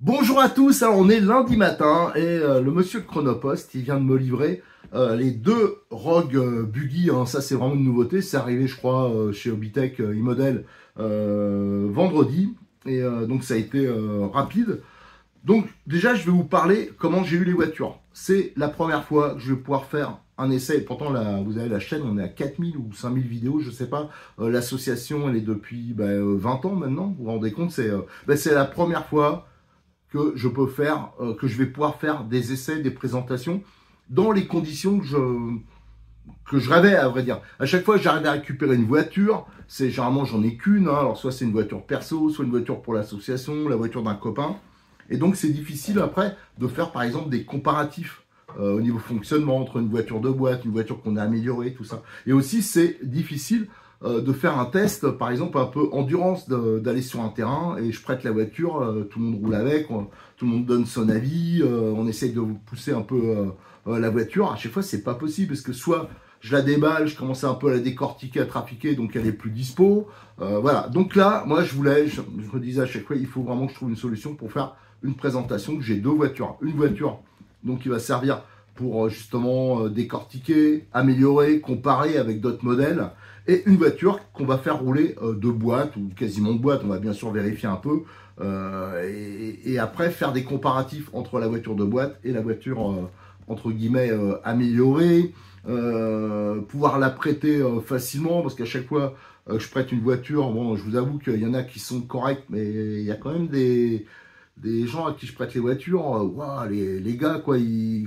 Bonjour à tous, alors on est lundi matin et le monsieur de Chronopost il vient de me livrer les deux Rogue Buggy, hein, ça c'est vraiment une nouveauté, c'est arrivé je crois chez Hobbytech e-model vendredi et donc ça a été rapide. Donc déjà je vais vous parler comment j'ai eu les voitures. C'est la première fois que je vais pouvoir faire un essai, pourtant là, vous avez la chaîne, on est à 4000 ou 5000 vidéos, je sais pas, l'association elle est depuis 20 ans maintenant, vous vous rendez compte, c'est la première fois que je peux faire, que je vais pouvoir faire des essais, des présentations dans les conditions que je rêvais, à vrai dire. À chaque fois que j'arrive à récupérer une voiture, c'est généralement j'en ai qu'une, hein, alors soit c'est une voiture perso, soit une voiture pour l'association, la voiture d'un copain. Et donc c'est difficile après de faire par exemple des comparatifs au niveau fonctionnement entre une voiture de boîte, une voiture qu'on a améliorée, tout ça. Et aussi c'est difficile de faire un test, par exemple un peu endurance, d'aller sur un terrain et je prête la voiture, tout le monde roule avec, tout le monde donne son avis, on essaye de pousser un peu la voiture. À chaque fois c'est pas possible parce que soit je la déballe, je commence un peu à la décortiquer, à trafiquer, donc elle est plus dispo. Voilà, donc là, moi je me disais à chaque fois, il faut vraiment que je trouve une solution pour faire une présentation. J'ai deux voitures. Une voiture donc qui va servir pour justement décortiquer, améliorer, comparer avec d'autres modèles. Et une voiture qu'on va faire rouler de boîte ou quasiment de boîte. On va bien sûr vérifier un peu. Et après faire des comparatifs entre la voiture de boîte et la voiture entre guillemets améliorée. Pouvoir la prêter facilement parce qu'à chaque fois je prête une voiture, bon je vous avoue qu'il y en a qui sont corrects, mais il y a quand même des gens à qui je prête les voitures, wow, les gars, quoi,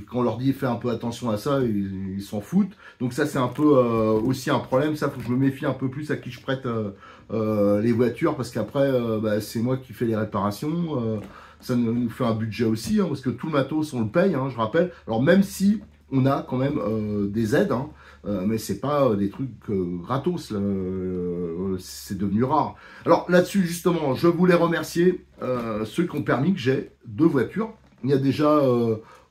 quand on leur dit fais un peu attention à ça, ils s'en foutent. Donc ça, c'est un peu aussi un problème. Ça, faut que je me méfie un peu plus à qui je prête les voitures, parce qu'après, c'est moi qui fais les réparations. Ça nous fait un budget aussi, hein, parce que tout le matos, on le paye, hein, je rappelle. Alors même si on a quand même des aides, hein, mais c'est pas des trucs gratos, c'est devenu rare. Alors là-dessus justement, je voulais remercier ceux qui ont permis que j'ai deux voitures. Il y a déjà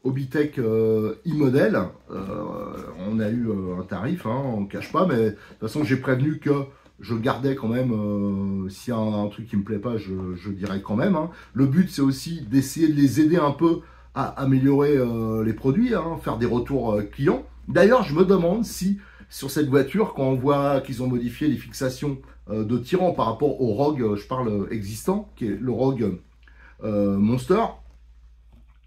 Hobbytech e-model, on a eu un tarif, hein, on ne cache pas, mais de toute façon j'ai prévenu que je gardais quand même, s'il y a un truc qui me plaît pas, je dirais quand même, hein. Le but c'est aussi d'essayer de les aider un peu à améliorer les produits, hein, faire des retours clients. D'ailleurs, je me demande si sur cette voiture, quand on voit qu'ils ont modifié les fixations de tirant par rapport au Rogue, je parle existant, qui est le Rogue Monster,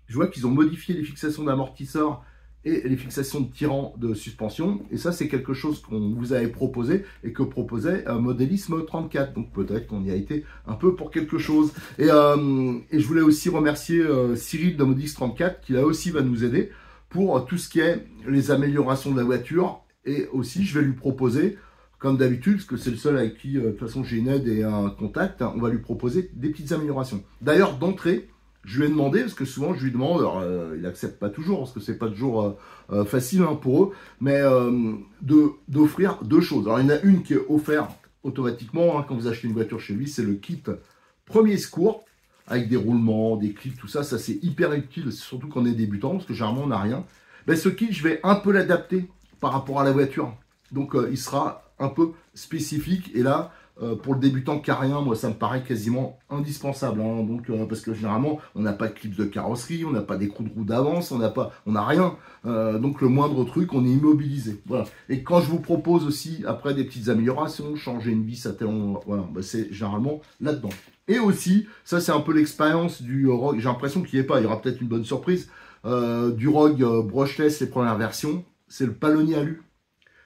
je vois qu'ils ont modifié les fixations d'amortisseur et les fixations de tirant de suspension. Et ça, c'est quelque chose qu'on vous avait proposé et que proposait Modélisme 34. Donc peut-être qu'on y a été un peu pour quelque chose. Et je voulais aussi remercier Cyril de Modélisme 34 qui là aussi va nous aider pour tout ce qui est les améliorations de la voiture. Et aussi, je vais lui proposer, comme d'habitude, parce que c'est le seul avec qui, de toute façon, j'ai une aide et un contact, hein, on va lui proposer des petites améliorations. D'ailleurs, d'entrée, je lui ai demandé, parce que souvent je lui demande, alors il n'accepte pas toujours, parce que c'est pas toujours facile hein, pour eux, mais d'offrir deux choses. Alors il y en a une qui est offerte automatiquement, hein, quand vous achetez une voiture chez lui, c'est le kit premier secours, avec des roulements, des clips, tout ça, ça c'est hyper utile, surtout quand on est débutant, parce que généralement on n'a rien. Ben, ce kit, je vais un peu l'adapter par rapport à la voiture. Donc il sera un peu spécifique, et là, pour le débutant carien, moi ça me paraît quasiment indispensable, hein, donc parce que généralement on n'a pas de clips de carrosserie, on n'a pas d'écrou de roue d'avance, on n'a rien, donc le moindre truc on est immobilisé. Voilà. Et quand je vous propose aussi après des petites améliorations, changer une vis à tel endroit, voilà, c'est généralement là-dedans. Et aussi, ça c'est un peu l'expérience du Rogue, j'ai l'impression qu'il n'y est pas, il y aura peut-être une bonne surprise, du Rogue brushless les premières versions, c'est le palonnier alu.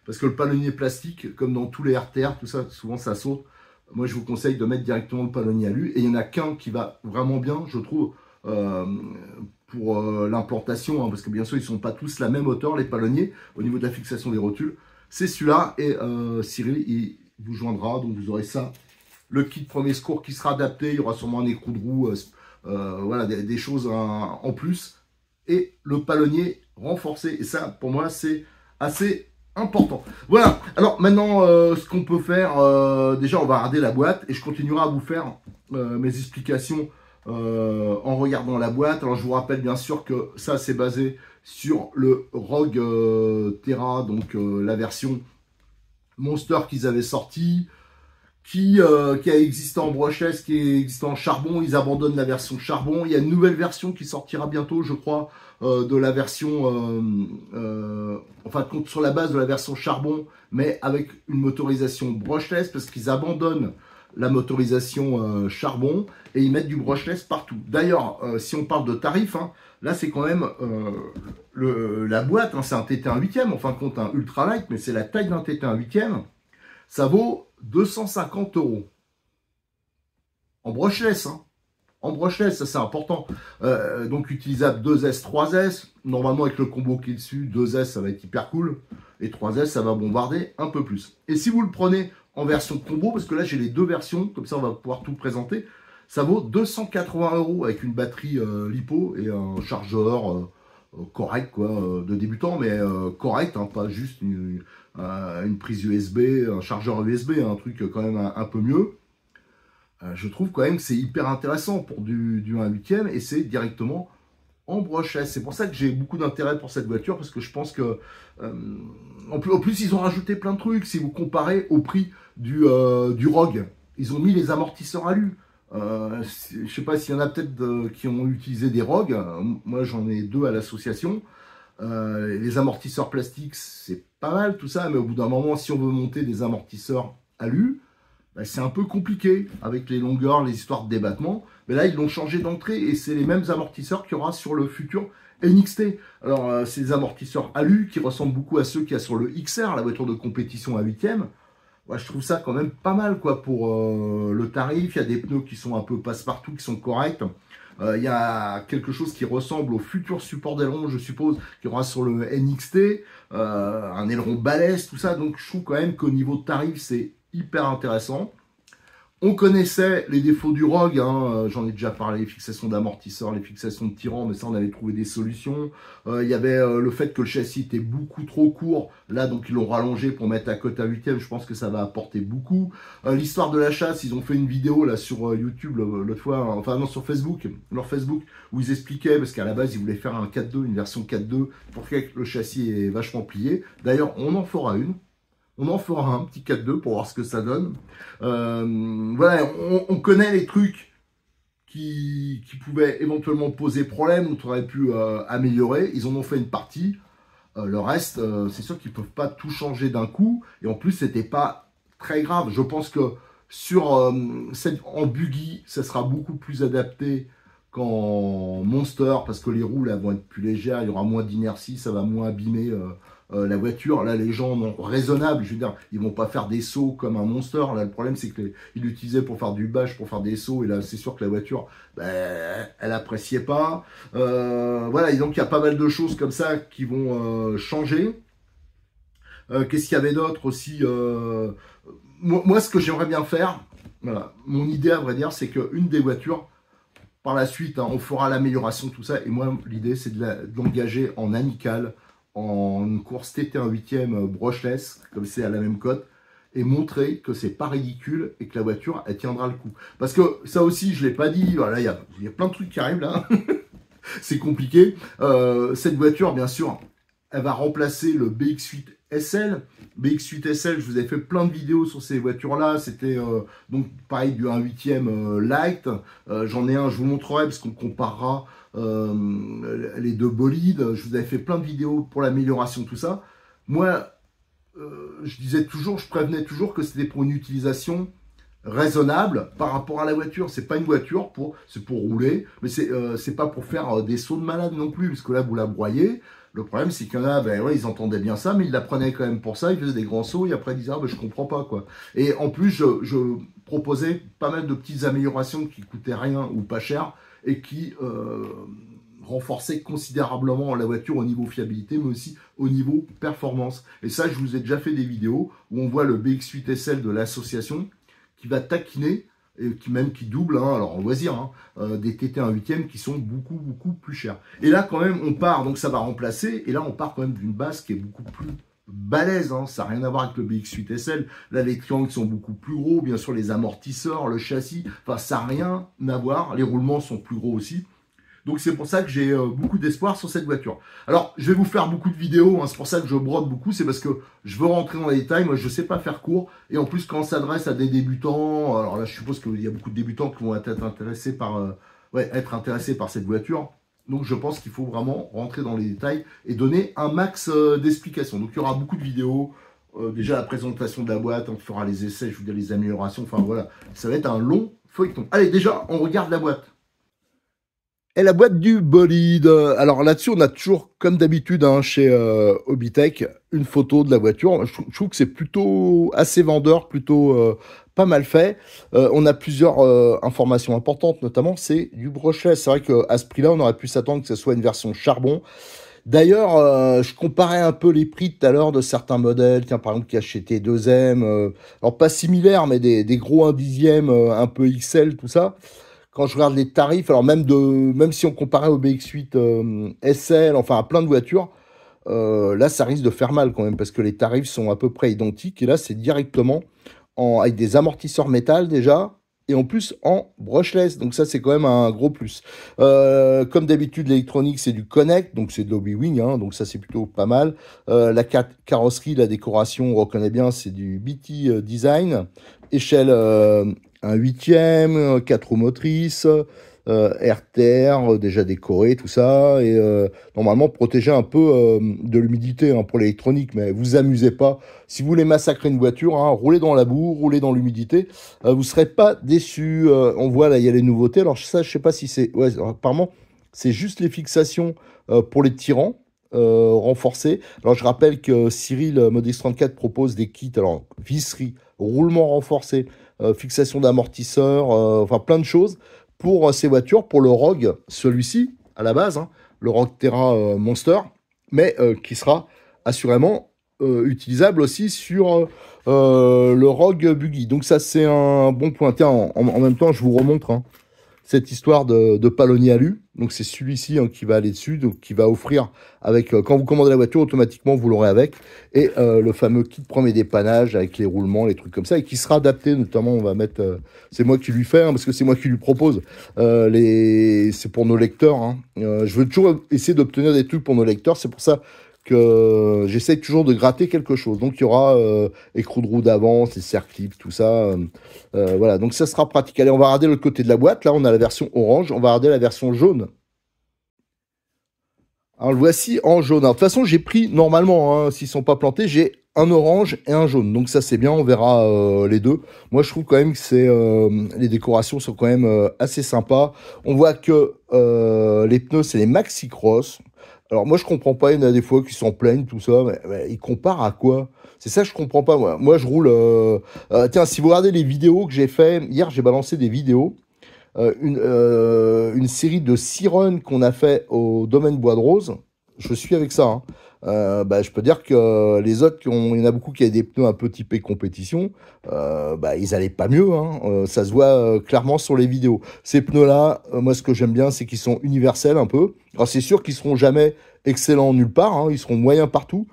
Parce que le palonnier plastique, comme dans tous les RTR, tout ça, souvent ça saute. Moi, je vous conseille de mettre directement le palonnier alu. Et il n'y en a qu'un qui va vraiment bien, je trouve, pour l'implantation. Hein, parce que bien sûr, ils ne sont pas tous la même hauteur, les palonniers, au niveau de la fixation des rotules. C'est celui-là. Et Cyril, il vous joindra. Donc, vous aurez ça. Le kit premier secours qui sera adapté. Il y aura sûrement un écrou de roue. Voilà, des choses en plus. Et le palonnier renforcé. Et ça, pour moi, c'est assez important. Voilà, alors maintenant ce qu'on peut faire, déjà on va regarder la boîte et je continuerai à vous faire mes explications en regardant la boîte. Alors je vous rappelle bien sûr que ça c'est basé sur le Rogue Terra, donc la version Monster qu'ils avaient sorti, qui a existé en brushless, qui existe en charbon. Ils abandonnent la version charbon. Il y a une nouvelle version qui sortira bientôt, je crois, de la version, enfin, sur la base de la version charbon, mais avec une motorisation brushless, parce qu'ils abandonnent la motorisation charbon et ils mettent du brushless partout. D'ailleurs, si on parle de tarifs, hein, là c'est quand même la boîte, hein, c'est un TT1 8e, en fin de compte un ultralight, mais c'est la taille d'un TT1 8e. Ça vaut 250 €. En brushless, hein. En brushless, ça c'est important. Donc utilisable 2S, 3S. Normalement avec le combo qui est dessus, 2S ça va être hyper cool. Et 3S ça va bombarder un peu plus. Et si vous le prenez en version combo, parce que là j'ai les deux versions, comme ça on va pouvoir tout présenter, ça vaut 280 € avec une batterie LiPo et un chargeur correct quoi, de débutant, mais correct, hein, pas juste une prise USB, un chargeur USB, un truc quand même un peu mieux. Je trouve quand même que c'est hyper intéressant pour du 1/8e et c'est directement en brushless. C'est pour ça que j'ai beaucoup d'intérêt pour cette voiture parce que je pense que en plus ils ont rajouté plein de trucs. Si vous comparez au prix du Rogue, ils ont mis les amortisseurs alu. Je sais pas s'il y en a peut-être qui ont utilisé des Rogue. Moi j'en ai deux à l'association. Les amortisseurs plastiques c'est pas mal tout ça, mais au bout d'un moment si on veut monter des amortisseurs alu, ben, c'est un peu compliqué avec les longueurs, les histoires de débattement. Mais là, ils l'ont changé d'entrée et c'est les mêmes amortisseurs qu'il y aura sur le futur NXT. Alors, c'est des amortisseurs alu qui ressemblent beaucoup à ceux qu'il y a sur le XR, la voiture de compétition à 8e. Ouais, je trouve ça quand même pas mal quoi pour le tarif. Il y a des pneus qui sont un peu passe-partout, qui sont corrects. Il y a quelque chose qui ressemble au futur support d'aileron, je suppose, qu'il y aura sur le NXT. Un aileron balèze, tout ça. Donc, je trouve quand même qu'au niveau de tarif, c'est hyper intéressant. On connaissait les défauts du Rogue, hein, j'en ai déjà parlé, les fixations d'amortisseurs, les fixations de tirants, mais ça on avait trouvé des solutions. Il y avait le fait que le châssis était beaucoup trop court, là donc ils l'ont rallongé pour mettre à côte à 8e, je pense que ça va apporter beaucoup. L'histoire de la chasse, ils ont fait une vidéo là sur YouTube l'autre fois, enfin non sur Facebook, leur Facebook, où ils expliquaient, parce qu'à la base ils voulaient faire un 4.2, une version 4.2, pour que le châssis est vachement plié. D'ailleurs on en fera une. On en fera un petit 4.2 pour voir ce que ça donne. Voilà, on connaît les trucs qui pouvaient éventuellement poser problème ou qu'on aurait pu améliorer. Ils en ont fait une partie. Le reste, c'est sûr qu'ils ne peuvent pas tout changer d'un coup. Et en plus, c'était pas très grave. Je pense que en buggy, ça sera beaucoup plus adapté qu'en Monster parce que les roues là, vont être plus légères. Il y aura moins d'inertie, ça va moins abîmer la voiture. Là, les gens sont raisonnables. Je veux dire, ils vont pas faire des sauts comme un Monster. Là, le problème, c'est qu'ils l'utilisaient pour faire du bash, pour faire des sauts. Et là, c'est sûr que la voiture, ben, elle appréciait pas. Voilà, et donc il y a pas mal de choses comme ça qui vont changer. Qu'est-ce qu'il y avait d'autre aussi moi, ce que j'aimerais bien faire, voilà, mon idée, à vrai dire, c'est qu'une des voitures, par la suite, hein, on fera l'amélioration, tout ça. Et moi, l'idée, c'est de l'engager en amical, en une course TT1 8e brushless, comme c'est à la même cote, et montrer que c'est pas ridicule et que la voiture, elle tiendra le coup. Parce que ça aussi, je l'ai pas dit, voilà, il y a plein de trucs qui arrivent là. C'est compliqué. Cette voiture, bien sûr, elle va remplacer le BX8 SL. BX8 SL, je vous ai fait plein de vidéos sur ces voitures-là. C'était donc pareil du 1/8e light. J'en ai un, je vous montrerai parce qu'on comparera les deux bolides. Je vous avais fait plein de vidéos pour l'amélioration, tout ça. Moi, je prévenais toujours que c'était pour une utilisation raisonnable par rapport à la voiture. C'est pas une voiture c'est pour rouler, mais c'est pas pour faire des sauts de malade non plus, parce que là vous la broyez. Le problème c'est qu'il y en a, ben ouais, ils entendaient bien ça, mais ils la prenaient quand même pour ça, ils faisaient des grands sauts et après ils disaient ah ben je comprends pas quoi. Et en plus je proposais pas mal de petites améliorations qui coûtaient rien ou pas cher et qui renforçaient considérablement la voiture au niveau fiabilité, mais aussi au niveau performance. Et ça, je vous ai déjà fait des vidéos où on voit le BX8 SL de l'association qui va taquiner, et qui double, hein, alors en loisir, hein, des TT1 8e qui sont beaucoup, beaucoup plus chers. Et là, quand même, on part, donc ça va remplacer, et là, on part quand même d'une base qui est beaucoup plus balèze, hein, ça n'a rien à voir avec le BX8 SL. Là, les triangles sont beaucoup plus gros, bien sûr, les amortisseurs, le châssis, enfin, ça n'a rien à voir. Les roulements sont plus gros aussi. Donc c'est pour ça que j'ai beaucoup d'espoir sur cette voiture. Alors je vais vous faire beaucoup de vidéos, hein, c'est pour ça que je brode beaucoup, c'est parce que je veux rentrer dans les détails, moi je sais pas faire court, et en plus quand on s'adresse à des débutants, alors là je suppose qu'il y a beaucoup de débutants qui vont être intéressés par, cette voiture. Donc je pense qu'il faut vraiment rentrer dans les détails et donner un max d'explications. Donc il y aura beaucoup de vidéos, déjà la présentation de la boîte, on fera les essais, je vous dis les améliorations, enfin voilà, ça va être un long feuilleton. Allez, déjà, on regarde la boîte. Et la boîte du bolide. Alors là-dessus, on a toujours, comme d'habitude, hein, chez Hobbytech, une photo de la voiture. Je trouve que c'est plutôt assez vendeur, plutôt pas mal fait. On a plusieurs informations importantes, notamment c'est du brushless. C'est vrai qu'à ce prix-là, on aurait pu s'attendre que ce soit une version charbon. D'ailleurs, je comparais un peu les prix tout à l'heure de certains modèles, tiens, par exemple KHT2M, alors pas similaires, mais des gros 1/10, un peu XL, tout ça. Quand je regarde les tarifs, alors même si on comparait au BX8 SL, enfin à plein de voitures, là ça risque de faire mal quand même, parce que les tarifs sont à peu près identiques, et là c'est directement avec des amortisseurs métal déjà, et en plus en brushless, donc ça c'est quand même un gros plus. Comme d'habitude l'électronique c'est du Connect, donc c'est de l'Hobby-Wing, hein, donc ça c'est plutôt pas mal. La carrosserie, la décoration, on reconnaît bien, c'est du BT Design, échelle un 8e, 4 roues motrices, RTR déjà décoré, tout ça, et normalement protéger un peu de l'humidité hein, pour l'électronique, mais vous amusez pas. Si vous voulez massacrer une voiture, hein, roulez dans la boue, roulez dans l'humidité, vous serez pas déçus. On voit là, il y a les nouveautés. Alors ça, je sais pas si c'est... Ouais, apparemment, c'est juste les fixations pour les tirants. Renforcés. Alors je rappelle que Cyril Modix 34 propose des kits, alors visserie, roulement renforcé, fixation d'amortisseurs, enfin plein de choses pour ces voitures, pour le Rogue, celui-ci à la base, hein, le Rogue Terra Monster, mais qui sera assurément utilisable aussi sur le Rogue Buggy. Donc ça c'est un bon point. Tiens, en même temps je vous remontre hein, cette histoire de palonnier alu. Donc c'est celui-ci hein, qui va aller dessus, donc qui va offrir avec quand vous commandez la voiture automatiquement vous l'aurez avec, et le fameux kit premier dépannage avec les roulements, les trucs comme ça, et qui sera adapté notamment. On va mettre, c'est moi qui lui fais hein, parce que c'est moi qui lui propose c'est pour nos lecteurs. Hein. Je veux toujours essayer d'obtenir des trucs pour nos lecteurs, c'est pour ça que j'essaie toujours de gratter quelque chose. Donc il y aura écrou de roue d'avance, les serre clips, tout ça. Voilà, donc ça sera pratique. Allez, on va regarder l'autre côté de la boîte. Là, on a la version orange. On va regarder la version jaune. Alors, le voici en jaune. Alors, de toute façon, j'ai pris, normalement, hein, s'ils ne sont pas plantés, j'ai un orange et un jaune. Donc ça, c'est bien. On verra les deux. Moi, je trouve quand même que les décorations sont quand même assez sympas. On voit que les pneus, c'est les Maxi Cross. Alors moi je comprends pas, il y en a des fois qui s'en plaignent, tout ça, mais ils comparent à quoi? C'est ça que je comprends pas moi. Moi je roule... tiens, si vous regardez les vidéos que j'ai fait, hier j'ai balancé des vidéos, une série de 6 runs qu'on a fait au domaine Bois de Rose, je suis avec ça. Hein. Je peux dire que les autres, il y en a beaucoup qui avaient des pneus un peu typés compétition, ils allaient pas mieux. Hein. Ça se voit clairement sur les vidéos. Ces pneus-là, moi ce que j'aime bien, c'est qu'ils sont universels un peu. Alors c'est sûr qu'ils seront jamais excellents nulle part, hein. Ils seront moyens partout.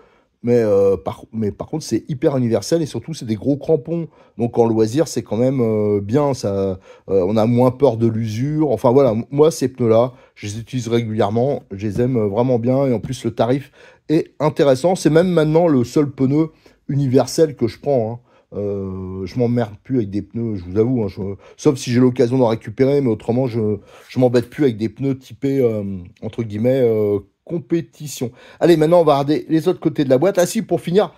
Mais par contre, c'est hyper universel et surtout, c'est des gros crampons. Donc, en loisir, c'est quand même bien. Ça, on a moins peur de l'usure. Enfin, voilà, moi, ces pneus-là, je les utilise régulièrement. Je les aime vraiment bien. Et en plus, le tarif est intéressant. C'est même maintenant le seul pneu universel que je prends. Hein. Je m'emmerde plus avec des pneus, je vous avoue. Hein, sauf si j'ai l'occasion d'en récupérer. Mais autrement, je m'embête plus avec des pneus typés, entre guillemets, compétition. Allez, maintenant, on va regarder les autres côtés de la boîte. Ah si, pour finir,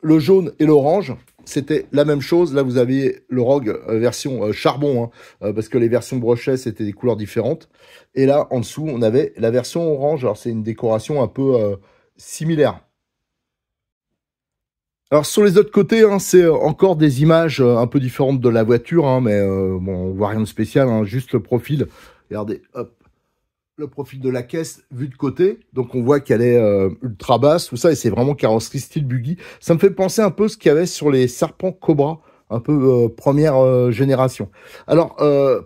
le jaune et l'orange, c'était la même chose. Là, vous aviez le Rogue version charbon, hein, parce que les versions brushless, c'était des couleurs différentes. Et là, en dessous, on avait la version orange. Alors, c'est une décoration un peu similaire. Alors, sur les autres côtés, hein, c'est encore des images un peu différentes de la voiture, hein, mais bon, on voit rien de spécial, hein, juste le profil. Regardez, hop. Le profil de la caisse vu de côté, donc on voit qu'elle est ultra basse, tout ça, et c'est vraiment carrosserie style buggy. Ça me fait penser un peu ce qu'il y avait sur les Serpent Cobra, un peu première génération. Alors,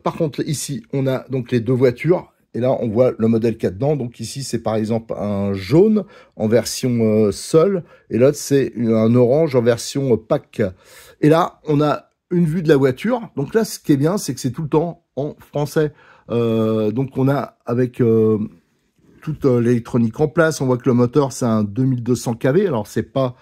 par contre, ici, on a donc les deux voitures, et là, on voit le modèle 4 dedans. Donc ici, c'est par exemple un jaune en version Sol, et l'autre, c'est un orange en version pack. Et là, on a une vue de la voiture. Donc là, ce qui est bien, c'est que c'est tout le temps en français. Donc on a avec toute l'électronique en place. On voit que le moteur, c'est un 2200 kV. Alors, c'est pas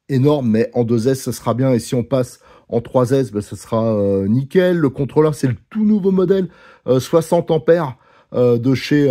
énorme, mais en 2S, ça sera bien. Et si on passe en 3S, ben, ce sera nickel. Le contrôleur, c'est le tout nouveau modèle 60 ampères de chez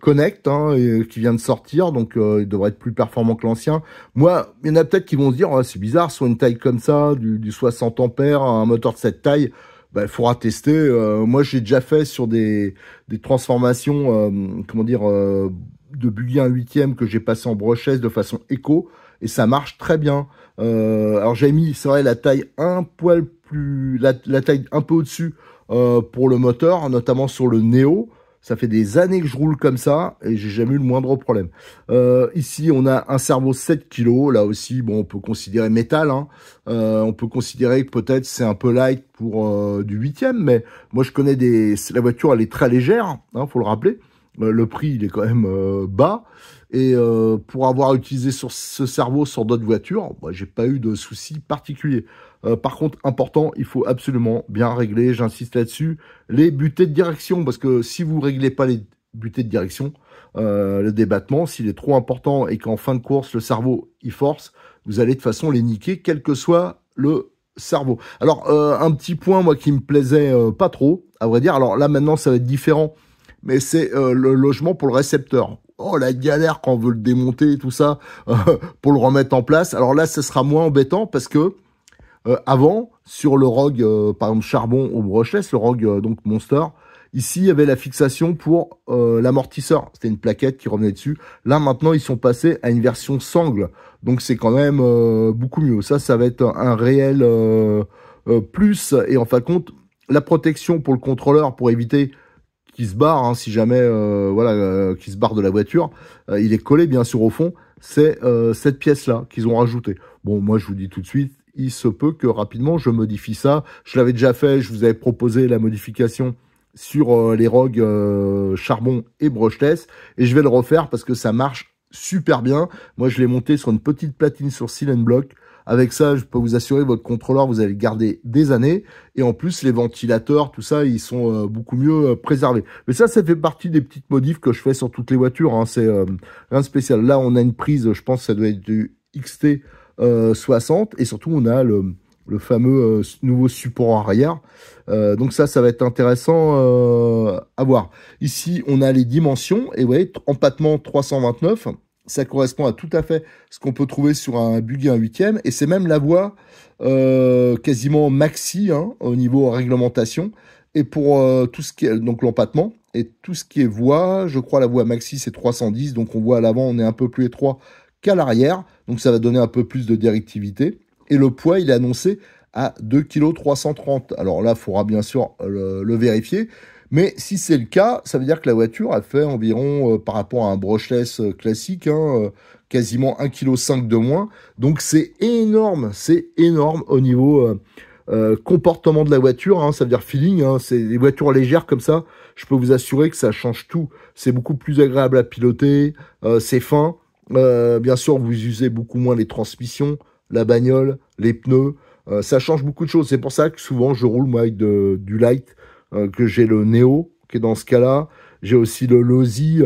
Connect, hein, qui vient de sortir. Donc, il devrait être plus performant que l'ancien. Moi, il y en a peut-être qui vont se dire, oh, c'est bizarre, sur une taille comme ça, du 60 ampères, un moteur de cette taille, il faudra tester. Moi, j'ai déjà fait sur des transformations, comment dire, de buggy 1/8 que j'ai passé en brochesse de façon éco, et ça marche très bien. Alors, j'ai mis, c'est vrai, la taille un poil plus, la taille un peu au-dessus pour le moteur, notamment sur le Neo. Ça fait des années que je roule comme ça et j'ai jamais eu le moindre problème. Ici, on a un servo 7 kg. Là aussi, bon, on peut considérer métal. Hein. On peut considérer que peut-être c'est un peu light pour du 8e, mais moi, je connais la voiture, elle est très légère, hein, faut le rappeler. Le prix, il est quand même bas. Et pour avoir utilisé sur ce servo sur d'autres voitures, bah, j'ai pas eu de soucis particuliers. Par contre, important, il faut absolument bien régler, j'insiste là-dessus, les butées de direction. Parce que si vous réglez pas les butées de direction, le débattement, s'il est trop important et qu'en fin de course, le cerveau, il force, vous allez de toute façon les niquer, quel que soit le cerveau. Alors, un petit point, moi, qui me plaisait pas trop, à vrai dire. Alors là, maintenant, ça va être différent. Mais c'est le logement pour le récepteur. Oh, la galère quand on veut le démonter et tout ça, pour le remettre en place. Alors là, ça sera moins embêtant parce que avant, sur le Rogue, par exemple, charbon ou brushless, le Rogue, donc Monster, ici, il y avait la fixation pour l'amortisseur. C'était une plaquette qui revenait dessus. Là, maintenant, ils sont passés à une version sangle. Donc, c'est quand même beaucoup mieux. Ça va être un réel plus. Et en fin de compte, la protection pour le contrôleur, pour éviter qui se barre, hein, si jamais, qui se barre de la voiture, il est collé bien sûr au fond, c'est cette pièce-là qu'ils ont rajoutée. Bon, moi je vous dis tout de suite, il se peut que rapidement je modifie ça. Je l'avais déjà fait, je vous avais proposé la modification sur les Rogue charbon et brushless, et je vais le refaire parce que ça marche super bien. Moi je l'ai monté sur une petite platine sur Silent Block. Avec ça, je peux vous assurer, votre contrôleur, vous allez le garder des années. Et en plus, les ventilateurs, tout ça, ils sont beaucoup mieux préservés. Mais ça fait partie des petites modifs que je fais sur toutes les voitures. Hein. C'est rien de spécial. Là, on a une prise, je pense que ça doit être du XT 60. Et surtout, on a le fameux nouveau support arrière. Donc ça va être intéressant à voir. Ici, on a les dimensions. Et vous voyez, empattement 329. Ça correspond à tout à fait ce qu'on peut trouver sur un buggy 1/8e. Et c'est même la voie quasiment maxi, hein, au niveau réglementation. Et pour tout ce qui est donc l'empattement et tout ce qui est voie, je crois la voie maxi c'est 310. Donc on voit à l'avant, on est un peu plus étroit qu'à l'arrière. Donc ça va donner un peu plus de directivité. Et le poids, il est annoncé à 2,330 kg. Alors là, il faudra bien sûr le vérifier. Mais si c'est le cas, ça veut dire que la voiture a fait environ, par rapport à un brushless classique, hein, quasiment 1,5 kg de moins. Donc c'est énorme au niveau comportement de la voiture, hein, ça veut dire feeling. Hein, c'est des voitures légères comme ça, je peux vous assurer que ça change tout. C'est beaucoup plus agréable à piloter, c'est fin. Bien sûr, vous usez beaucoup moins les transmissions, la bagnole, les pneus. Ça change beaucoup de choses. C'est pour ça que souvent je roule moi avec du light. Que j'ai le Neo, qui est dans ce cas-là. J'ai aussi le Losi.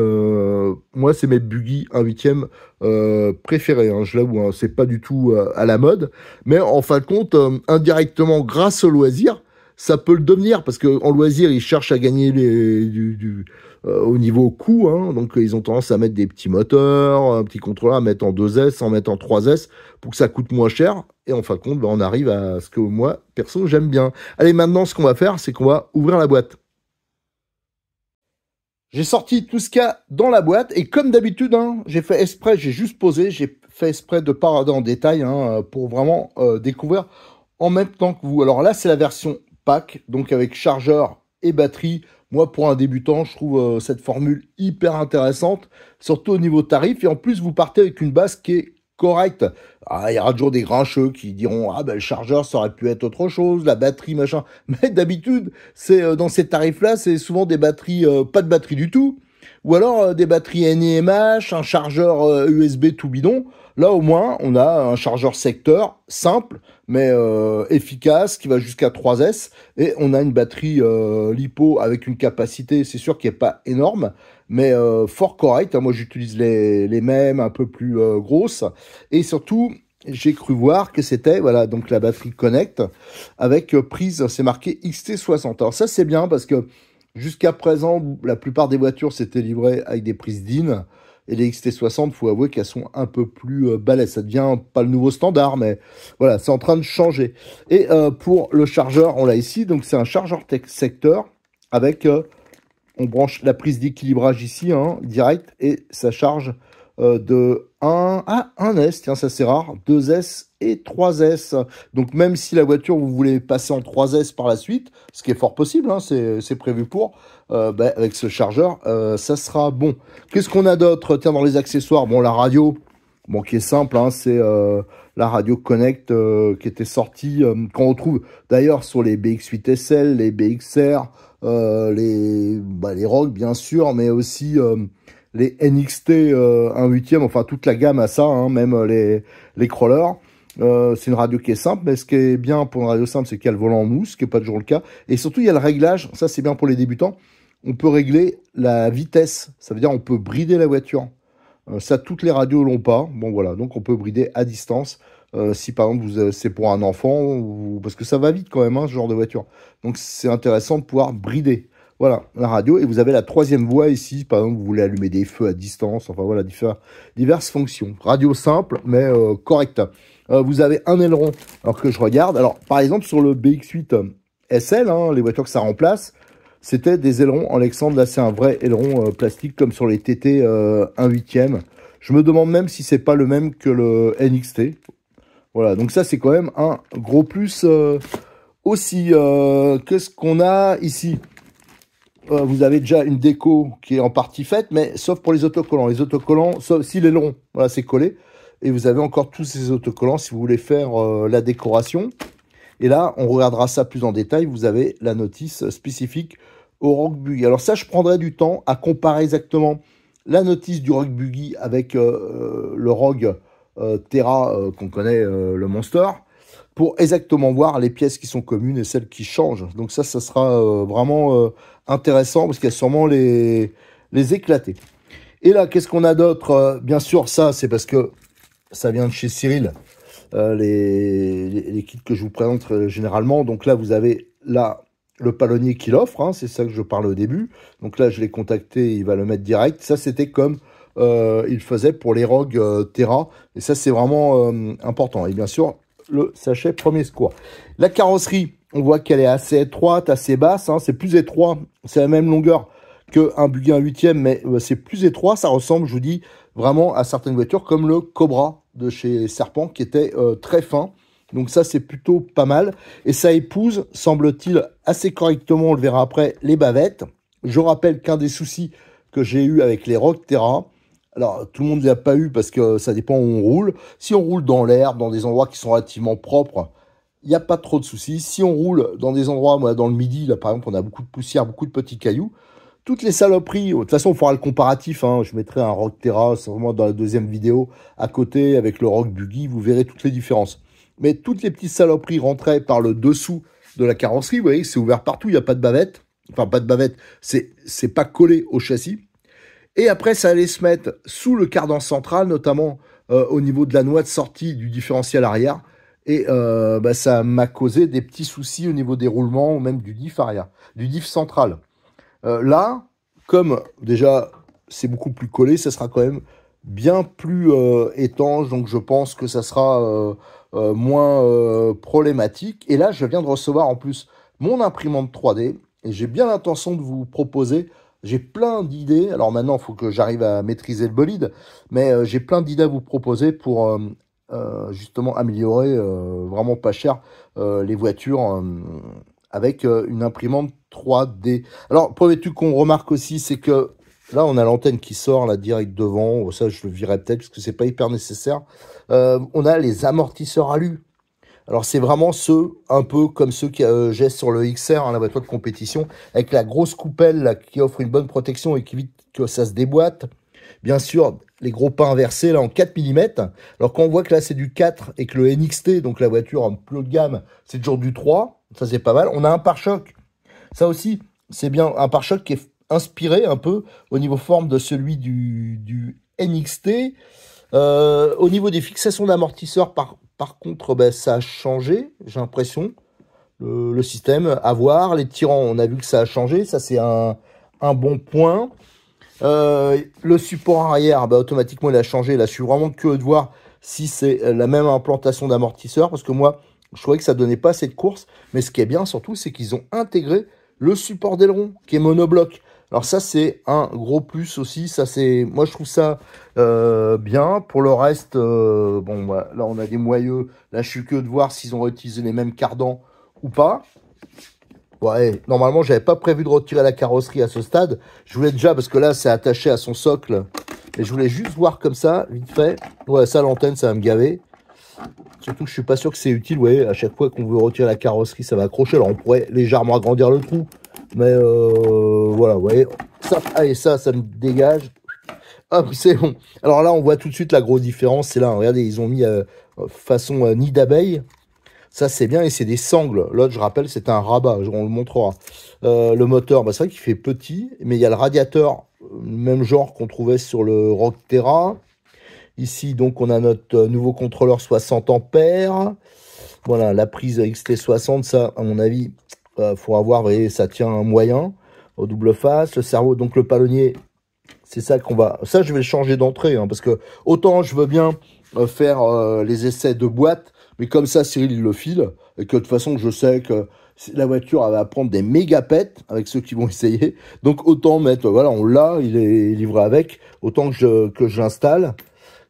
Moi, c'est mes buggy 1/8e préférés. Hein, je l'avoue, hein, c'est pas du tout à la mode. Mais en fin de compte, indirectement, grâce au loisir, ça peut le devenir. Parce qu'en loisir, ils cherchent à gagner au niveau coût. Hein, donc, ils ont tendance à mettre des petits moteurs, un petit contrôleur, à mettre en 2S, en mettre en 3S, pour que ça coûte moins cher. Et en fin de compte, ben, on arrive à ce que moi, perso, j'aime bien. Allez, maintenant, ce qu'on va faire, c'est qu'on va ouvrir la boîte. J'ai sorti tout ce qu'il y a dans la boîte. Et comme d'habitude, hein, j'ai fait exprès, j'ai juste posé, j'ai fait exprès de pas regarder en détail, hein, pour vraiment découvrir en même temps que vous. Alors là, c'est la version pack, donc avec chargeur et batterie. Moi, pour un débutant, je trouve cette formule hyper intéressante, surtout au niveau tarif. Et en plus, vous partez avec une base qui est correcte. Ah, il y aura toujours des grincheux qui diront ah ben le chargeur ça aurait pu être autre chose, la batterie machin. Mais d'habitude, c'est dans ces tarifs-là, c'est souvent des batteries, pas de batterie du tout, ou alors des batteries NiMH, un chargeur USB tout bidon. Là, au moins, on a un chargeur secteur simple, mais efficace, qui va jusqu'à 3S. Et on a une batterie LiPo avec une capacité, c'est sûr, qui n'est pas énorme, mais fort correcte. Moi, j'utilise les mêmes, un peu plus grosses. Et surtout, j'ai cru voir que c'était, voilà, donc la batterie Connect avec prise, c'est marqué XT60. Alors ça, c'est bien parce que jusqu'à présent, la plupart des voitures s'étaient livrées avec des prises DIN. Et les XT60, faut avouer qu'elles sont un peu plus balèzes. Ça devient pas le nouveau standard, mais voilà, c'est en train de changer. Et pour le chargeur, on l'a ici. Donc c'est un chargeur secteur avec, on branche la prise d'équilibrage ici, hein, direct, et ça charge de 1S, tiens, ça c'est rare, 2S et 3S. Donc même si la voiture, vous voulez passer en 3S par la suite, ce qui est fort possible, hein, c'est prévu pour, avec ce chargeur, ça sera bon. Qu'est-ce qu'on a d'autre? Tiens, dans les accessoires, bon, la radio, bon, qui est simple, hein, c'est la radio Connect qui était sortie, qu'on retrouve d'ailleurs sur les BX8 SL, les BXR, les Rogue bien sûr, mais aussi les NXT 1/8, enfin toute la gamme à ça, hein, même les crawlers. C'est une radio qui est simple, mais ce qui est bien pour une radio simple, c'est qu'il y a le volant en mousse, ce qui n'est pas toujours le cas. Et surtout, il y a le réglage, ça c'est bien pour les débutants. On peut régler la vitesse, ça veut dire on peut brider la voiture. Ça, toutes les radios l'ont pas. Bon voilà, donc on peut brider à distance. Si par exemple c'est pour un enfant, ou parce que ça va vite quand même, hein, ce genre de voiture. Donc c'est intéressant de pouvoir brider. Voilà, la radio. Et vous avez la troisième voie ici. Par exemple, vous voulez allumer des feux à distance. Enfin voilà, diverses fonctions. Radio simple, mais correcte. Vous avez un aileron. Alors que je regarde. Alors par exemple, sur le BX8 SL, hein, les voitures que ça remplace, c'était des ailerons Alexandre. Là, c'est un vrai aileron plastique comme sur les TT 1/8. Je me demande même si c'est pas le même que le NXT. Voilà, donc ça, c'est quand même un gros plus aussi. Qu'est-ce qu'on a ici? Vous avez déjà une déco qui est en partie faite, mais sauf pour les autocollants. Les autocollants, sauf si l'aileron, voilà, c'est collé. Et vous avez encore tous ces autocollants si vous voulez faire la décoration. Et là, on regardera ça plus en détail. Vous avez la notice spécifique au Rogue Buggy. Alors ça, je prendrai du temps à comparer exactement la notice du Rogue Buggy avec le Rogue Terra qu'on connaît, le Monster, pour exactement voir les pièces qui sont communes et celles qui changent. Donc ça sera vraiment intéressant parce qu'il y a sûrement les éclater. Et là, qu'est-ce qu'on a d'autre? Bien sûr, ça, c'est parce que ça vient de chez Cyril, les kits que je vous présente généralement. Donc là, vous avez là le palonnier qui l'offre, hein, c'est ça que je parle au début. Donc là, je l'ai contacté, il va le mettre direct. Ça, c'était comme il faisait pour les Rogue Terra. Et ça, c'est vraiment important. Et bien sûr, le sachet premier secours. La carrosserie, on voit qu'elle est assez étroite, assez basse. Hein, c'est plus étroit, c'est la même longueur qu'un Buggy 1/8, mais c'est plus étroit. Ça ressemble, je vous dis, vraiment à certaines voitures comme le Cobra de chez Serpent qui était très fin. Donc ça, c'est plutôt pas mal. Et ça épouse, semble-t-il, assez correctement, on le verra après, les bavettes. Je rappelle qu'un des soucis que j'ai eu avec les Rogue Terra, alors tout le monde ne l'a pas eu parce que ça dépend où on roule. Si on roule dans l'herbe, dans des endroits qui sont relativement propres, il n'y a pas trop de soucis. Si on roule dans des endroits, moi, dans le midi, là par exemple, on a beaucoup de poussière, beaucoup de petits cailloux, toutes les saloperies, de toute façon, on fera le comparatif, hein, je mettrai un Rogue Terra, c'est vraiment dans la deuxième vidéo, à côté, avec le Rogue Buggy, vous verrez toutes les différences. Mais toutes les petites saloperies rentraient par le dessous de la carrosserie, vous voyez, c'est ouvert partout, il n'y a pas de bavette, enfin pas de bavette, c'est pas collé au châssis. Et après, ça allait se mettre sous le cardan central, notamment au niveau de la noix de sortie du différentiel arrière. Et ça m'a causé des petits soucis au niveau des roulements, ou même du diff arrière, du diff central. Là, comme déjà c'est beaucoup plus collé, ça sera quand même bien plus étanche, donc je pense que ça sera moins problématique. Et là, je viens de recevoir en plus mon imprimante 3D, et j'ai bien l'intention de vous proposer, j'ai plein d'idées, alors maintenant il faut que j'arrive à maîtriser le bolide, mais j'ai plein d'idées à vous proposer pour justement améliorer vraiment pas cher les voitures avec une imprimante 3D. Alors, premier truc qu'on remarque aussi, c'est que là, on a l'antenne qui sort, là, direct devant. Ça, je le virerai peut-être, parce que c'est pas hyper nécessaire. On a les amortisseurs alu. Alors, c'est vraiment ceux, un peu comme ceux que j'ai sur le XR, hein, la voiture de compétition, avec la grosse coupelle là, qui offre une bonne protection et qui évite que ça se déboîte. Bien sûr, les gros pas inversés là en 4 mm. Alors quand on voit que là c'est du 4 et que le NXT, donc la voiture en plus haut de gamme, c'est toujours du 3, ça c'est pas mal. On a un pare-choc. Ça aussi, c'est bien un pare-choc qui est inspiré un peu au niveau forme de celui du NXT. Au niveau des fixations d'amortisseurs, par contre, ben, ça a changé, j'ai l'impression. Le système à voir. Les tirants, on a vu que ça a changé. Ça, c'est un bon point. Le support arrière, bah, automatiquement, il a changé. Là, je suis vraiment curieux de voir si c'est la même implantation d'amortisseur. Parce que moi, je trouvais que ça donnait pas assez de course. Mais ce qui est bien, surtout, c'est qu'ils ont intégré le support d'aileron, qui est monobloc. Alors ça, c'est un gros plus aussi. Ça, c'est, moi, je trouve ça bien. Pour le reste, bon, bah, là, on a des moyeux. Là, je suis curieux de voir s'ils ont réutilisé les mêmes cardans ou pas. Ouais, normalement, j'avais pas prévu de retirer la carrosserie à ce stade. Je voulais déjà, parce que là, c'est attaché à son socle. Et je voulais juste voir comme ça, vite fait. Ouais, ça, l'antenne, ça va me gaver. Surtout que je suis pas sûr que c'est utile. Ouais, à chaque fois qu'on veut retirer la carrosserie, ça va accrocher. Alors, on pourrait légèrement agrandir le trou. Mais voilà, vous voyez. Ça, allez, ça me dégage. Hop, c'est bon. Alors là, on voit tout de suite la grosse différence. C'est là, regardez, ils ont mis façon nid d'abeille. Ça, c'est bien, et c'est des sangles. L'autre, je rappelle, c'est un rabat, on le montrera. Le moteur, bah, c'est vrai qu'il fait petit, mais il y a le radiateur, même genre qu'on trouvait sur le Rogue Terra. Ici, donc, on a notre nouveau contrôleur 60 ampères. Voilà, la prise XT60, ça, à mon avis, faut voir, vous voyez, ça tient un moyen au double face. Le cerveau, donc le palonnier, c'est ça qu'on va... Ça, je vais le changer d'entrée, hein, parce que autant je veux bien faire les essais de boîte, mais comme ça, Cyril, il le file, et que de toute façon, je sais que la voiture, elle va prendre des méga pètes avec ceux qui vont essayer. Donc, autant mettre, voilà, on l'a, il est livré avec, autant que je l'installe.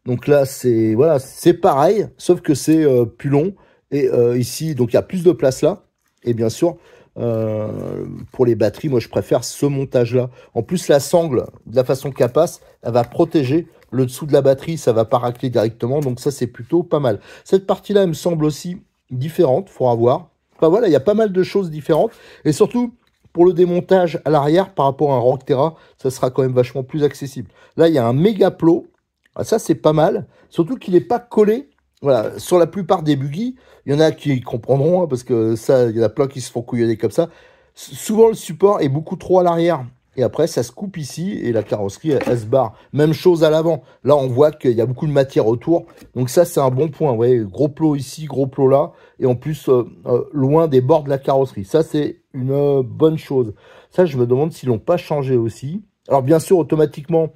Donc là, c'est voilà, c'est pareil, sauf que c'est plus long. Et ici, donc il y a plus de place là. Et bien sûr, pour les batteries, moi, je préfère ce montage-là. En plus, la sangle, de la façon qu'elle passe, elle va protéger le dessous de la batterie, ça va pas racler directement, donc ça c'est plutôt pas mal. Cette partie-là, elle me semble aussi différente, faudra voir. Enfin voilà, il y a pas mal de choses différentes, et surtout pour le démontage à l'arrière par rapport à un Rogue Terra, ça sera quand même vachement plus accessible. Là, il y a un méga plot, ah, ça c'est pas mal, surtout qu'il n'est pas collé. Voilà, sur la plupart des buggy, il y en a qui comprendront, hein, parce que ça, il y en a plein qui se font couillonner comme ça. Souvent, le support est beaucoup trop à l'arrière. Et après, ça se coupe ici et la carrosserie, elle se barre. Même chose à l'avant. Là, on voit qu'il y a beaucoup de matière autour. Donc ça, c'est un bon point. Vous voyez, gros plot ici, gros plot là. Et en plus, loin des bords de la carrosserie. Ça, c'est une bonne chose. Ça, je me demande s'ils l'ont pas changé aussi. Alors, bien sûr, automatiquement,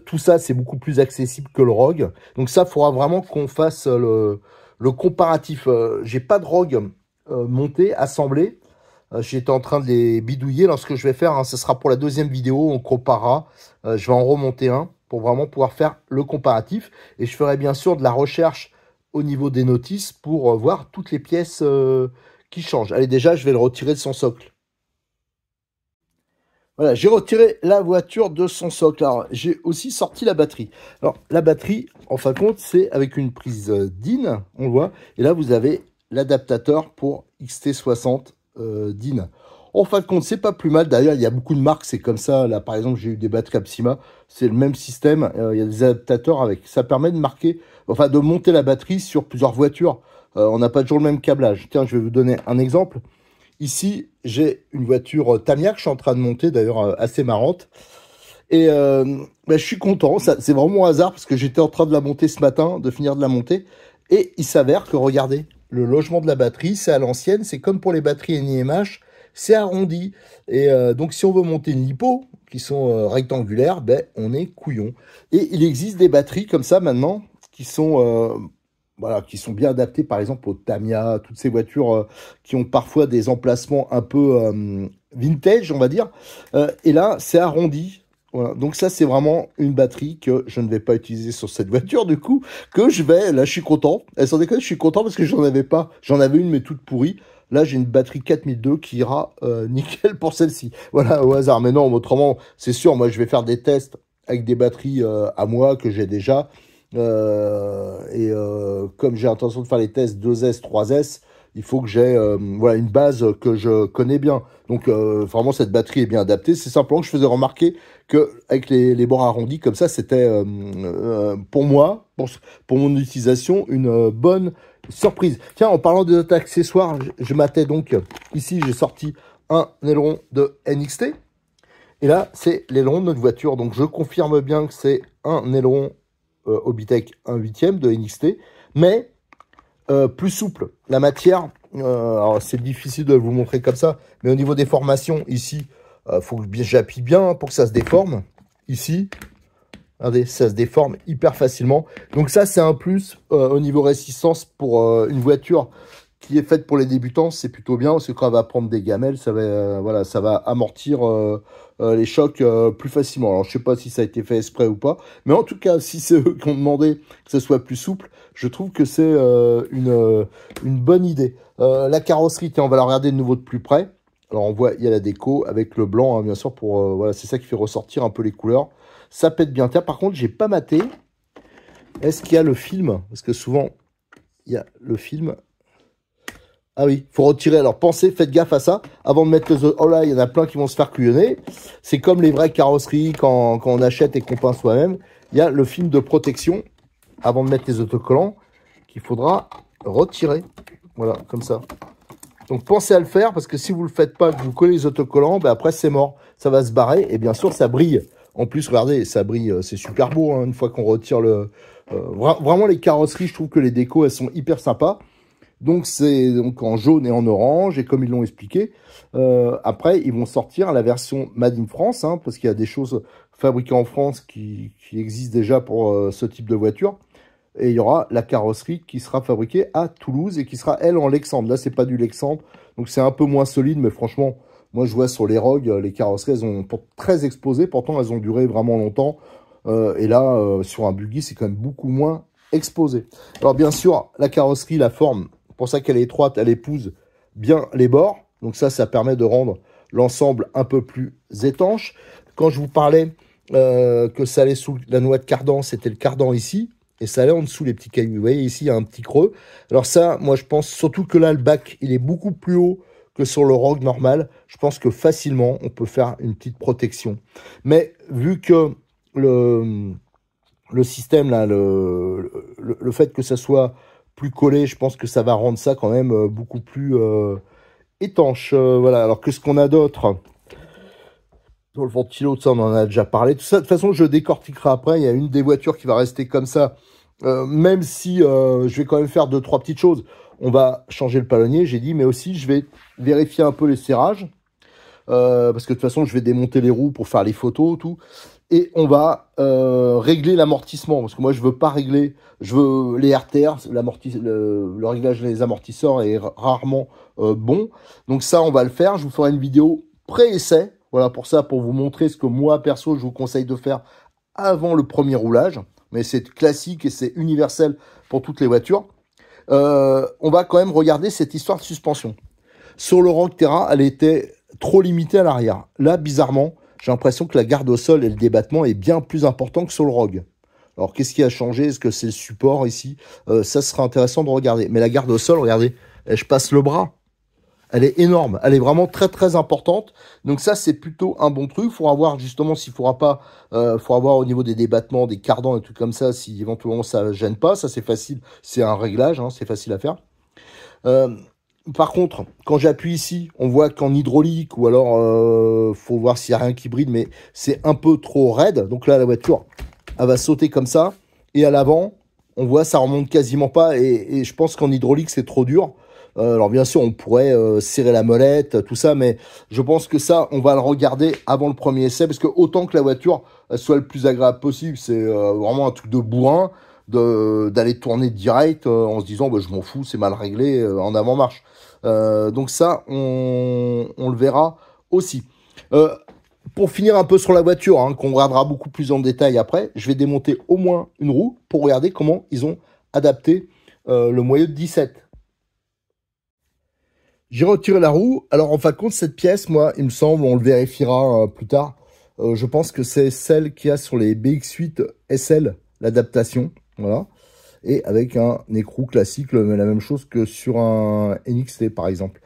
tout ça, c'est beaucoup plus accessible que le Rogue. Donc ça, il faudra vraiment qu'on fasse le comparatif. J'ai pas de Rogue monté, assemblé. J'étais en train de les bidouiller. Alors, ce que je vais faire, hein, ce sera pour la deuxième vidéo, on comparera. Je vais en remonter un pour vraiment pouvoir faire le comparatif. Et je ferai bien sûr de la recherche au niveau des notices pour voir toutes les pièces qui changent. Allez, déjà, je vais le retirer de son socle. Voilà, j'ai retiré la voiture de son socle. Alors, j'ai aussi sorti la batterie. Alors, la batterie, en fin de compte, c'est avec une prise DIN, on le voit. Et là, vous avez l'adaptateur pour XT60 DIN. En fin de compte, c'est pas plus mal. D'ailleurs, il y a beaucoup de marques, c'est comme ça. Là, par exemple, j'ai eu des batteries Apsima. C'est le même système. Il y a des adaptateurs avec. Ça permet de marquer, enfin, de monter la batterie sur plusieurs voitures. On n'a pas toujours le même câblage. Tiens, je vais vous donner un exemple. Ici, j'ai une voiture Tamiya que je suis en train de monter, d'ailleurs assez marrante. Et je suis content, c'est vraiment un hasard parce que j'étais en train de la monter ce matin, de finir de la monter. Et il s'avère que, regardez, le logement de la batterie, c'est à l'ancienne, c'est comme pour les batteries NiMH, c'est arrondi. Et donc, si on veut monter une lipo, qui sont rectangulaires, ben, on est couillon. Et il existe des batteries comme ça maintenant, qui sont... voilà, qui sont bien adaptés, par exemple, au Tamiya, toutes ces voitures qui ont parfois des emplacements un peu vintage, on va dire. Et là, c'est arrondi. Voilà. Donc ça, c'est vraiment une batterie que je ne vais pas utiliser sur cette voiture, du coup, que je vais... Là, je suis content. Sans déconner, je suis content parce que j'en avais pas. J'en avais une, mais toute pourrie. Là, j'ai une batterie 4002 qui ira nickel pour celle-ci. Voilà, au hasard. Mais non, autrement, c'est sûr, moi, je vais faire des tests avec des batteries à moi que j'ai déjà. Comme j'ai l'intention de faire les tests 2S, 3S, il faut que j'ai voilà, une base que je connais bien. Donc vraiment cette batterie est bien adaptée. C'est simplement que je faisais remarquer que avec les bords arrondis comme ça, c'était pour moi, pour mon utilisation, une bonne surprise. Tiens, en parlant de notre accessoire, je m'attais donc ici, j'ai sorti un aileron de NXT. Et là, c'est l'aileron de notre voiture. Donc je confirme bien que c'est un aileron Hobbytech 1/8 de NXT, mais plus souple. La matière, alors c'est difficile de vous montrer comme ça, mais au niveau des formations, ici, faut que j'appuie bien pour que ça se déforme. Ici, regardez, ça se déforme hyper facilement. Donc ça, c'est un plus au niveau résistance pour une voiture qui est faite pour les débutants. C'est plutôt bien parce que quand elle va prendre des gamelles, ça va, voilà, ça va amortir les chocs plus facilement. Alors, je sais pas si ça a été fait exprès ou pas, mais en tout cas, si c'est eux qui ont demandé que ce soit plus souple, je trouve que c'est une bonne idée. La carrosserie, tiens, on va la regarder de nouveau de plus près. Alors, on voit, il y a la déco avec le blanc, hein, bien sûr, pour voilà, c'est ça qui fait ressortir un peu les couleurs. Ça pète bien. Tiens, par contre, j'ai pas maté. Est-ce qu'il y a le film? Parce que souvent, il y a le film. Ah oui, faut retirer. Alors pensez, faites gaffe à ça. Avant de mettre le... Oh là, il y en a plein qui vont se faire couillonner. C'est comme les vraies carrosseries quand on achète et qu'on peint soi-même. Il y a le film de protection avant de mettre les autocollants qu'il faudra retirer. Voilà, comme ça. Donc pensez à le faire parce que si vous le faites pas, que vous collez les autocollants, ben après c'est mort. Ça va se barrer et bien sûr ça brille. En plus, regardez, ça brille, c'est super beau hein, une fois qu'on retire le... vraiment les carrosseries, je trouve que les décos, elles sont hyper sympas. Donc c'est donc en jaune et en orange, et comme ils l'ont expliqué, après ils vont sortir la version Made in France, hein, parce qu'il y a des choses fabriquées en France qui existent déjà pour ce type de voiture. Et il y aura la carrosserie qui sera fabriquée à Toulouse et qui sera elle en Lexandre. Là c'est pas du Lexandre, donc c'est un peu moins solide, mais franchement, moi je vois sur les Rogue, les carrosseries elles ont très exposé, pourtant elles ont duré vraiment longtemps. Et là sur un buggy c'est quand même beaucoup moins exposé. Alors bien sûr la carrosserie, la forme, pour ça qu'elle est étroite, elle épouse bien les bords. Donc ça permet de rendre l'ensemble un peu plus étanche. Quand je vous parlais que ça allait sous la noix de cardan, c'était le cardan ici. Et ça allait en dessous les petits cailloux. Vous voyez, ici, il y a un petit creux. Alors ça, moi, je pense surtout que là, le bac, il est beaucoup plus haut que sur le Rogue normal. Je pense que facilement, on peut faire une petite protection. Mais vu que le système, là, le fait que ça soit plus collé, je pense que ça va rendre ça quand même beaucoup plus étanche. Voilà, alors qu'est-ce qu'on a d'autre? Dans le ventilo, ça on en a déjà parlé. Tout ça, de toute façon, je décortiquerai après. Il y a une des voitures qui va rester comme ça, même si je vais quand même faire 2-3 petites choses. On va changer le palonnier, j'ai dit, mais aussi je vais vérifier un peu les serrages. Parce que de toute façon, je vais démonter les roues pour faire les photos, tout. Et on va régler l'amortissement, parce que moi je veux pas régler, je veux les RTR, le réglage des amortisseurs est rarement bon. Donc ça on va le faire, je vous ferai une vidéo pré-essai, voilà pour ça, pour vous montrer ce que moi perso je vous conseille de faire avant le premier roulage. Mais c'est classique et c'est universel pour toutes les voitures. On va quand même regarder cette histoire de suspension. Sur le Rogue Terra, elle était trop limitée à l'arrière. Là, bizarrement, j'ai l'impression que la garde au sol et le débattement est bien plus important que sur le Rogue. Alors, qu'est-ce qui a changé? Est-ce que c'est le support ici? Ça sera intéressant de regarder. Mais la garde au sol, regardez, je passe le bras. Elle est énorme. Elle est vraiment très, très importante. Donc ça, c'est plutôt un bon truc. Il faudra voir justement s'il ne faudra pas... faudra voir au niveau des débattements, des cardans et tout comme ça, si éventuellement ça ne gêne pas. Ça, c'est facile. C'est un réglage, hein, c'est facile à faire. Par contre, quand j'appuie ici, on voit qu'en hydraulique, ou alors, faut voir s'il n'y a rien qui bride, mais c'est un peu trop raide. Donc là, la voiture, elle va sauter comme ça. Et à l'avant, on voit, ça remonte quasiment pas. Et je pense qu'en hydraulique, c'est trop dur. Alors bien sûr, on pourrait serrer la molette, tout ça, mais je pense que ça, on va le regarder avant le premier essai, parce que autant que la voiture soit le plus agréable possible, c'est vraiment un truc de bourrin, d'aller tourner direct en se disant bah, je m'en fous, c'est mal réglé en avant-marche. Donc ça, on le verra aussi. Pour finir un peu sur la voiture, hein, qu'on regardera beaucoup plus en détail après, je vais démonter au moins une roue pour regarder comment ils ont adapté le moyeu de 17. J'ai retiré la roue. Alors, en fin de compte, cette pièce, moi, il me semble, on le vérifiera plus tard. Je pense que c'est celle qu'il y a sur les BX8 SL, l'adaptation. Voilà. et avec un écrou classique, la même chose que sur un NXT par exemple.